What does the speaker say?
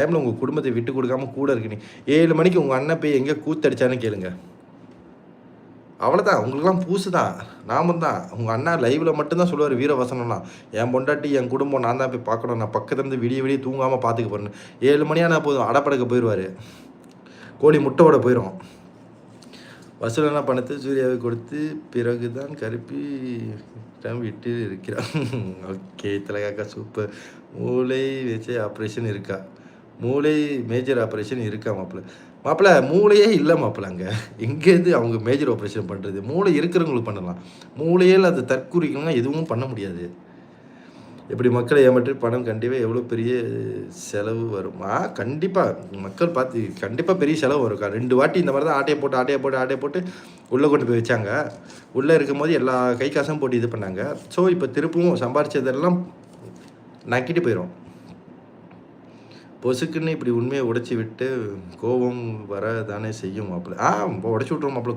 டைமில் உங்கள் குடும்பத்தை விட்டு கொடுக்காம கூட இருக்கு. நீ 7 மணிக்கு உங்கள் அண்ணன் போய் எங்கே கூத்தடிச்சான்னு கேளுங்க. அவ்வளோதான், உங்களுக்குலாம் பூசு தான், நாமும் தான். உங்கள் அண்ணா லைவில் மட்டும்தான் சொல்லுவார் வீரவசனம்லாம். என் பொண்டாட்டி என் குடும்பம் நான் தான் போய் பார்க்கணும், நான் பக்கத்துலேருந்து விடிய விடிய தூங்காமல் பார்த்துக்க போகிறேன்னு. 7 மணியான போதும் அடப்படக்க போயிடுவார், கோழி முட்டையோட போயிடும். வசூலான பணத்தை சூர்யாவை கொடுத்து பிறகு தான் கருப்பி விட்டு இருக்கிறான். ஓகே திலகாக்கா சூப்பர். மூளை வச்சு ஆப்ரேஷன் இருக்கா? மூளை மேஜர் ஆப்ரேஷன் இருக்கா மாப்பிள்ள மூளையே இல்லை மாப்பிள்ள. அங்கே எங்கேருந்து அவங்க மேஜர் ஆப்ரேஷன் பண்ணுறது? மூளை இருக்கிறவங்களுக்கு பண்ணலாம், மூளையில் அது தற்கூறிக்கணும்னா எதுவும் பண்ண முடியாது. எப்படி மக்களை ஏமாற்றி பணம் கண்டிப்பாக எவ்வளோ பெரிய செலவு வருமா? கண்டிப்பாக மக்கள் பார்த்து கண்டிப்பாக பெரிய செலவு வரும். 2 வாட்டி இந்த மாதிரி தான் ஆட்டையை போட்டு உள்ளே கொண்டு போய் வச்சாங்க. உள்ளே இருக்கும்போது எல்லா கை காசும் போட்டு இது பண்ணாங்க. ஸோ இப்போ திருப்பவும் சம்பாரிச்சதெல்லாம் நக்கிட்டு போயிடும். பொசுக்குன்னு இப்படி உண்மையை உடைச்சி விட்டு கோபம் வர தானே செய்யும் மாப்பிள்ள. உடச்சி விட்ருவோம் மாப்பிள்ள.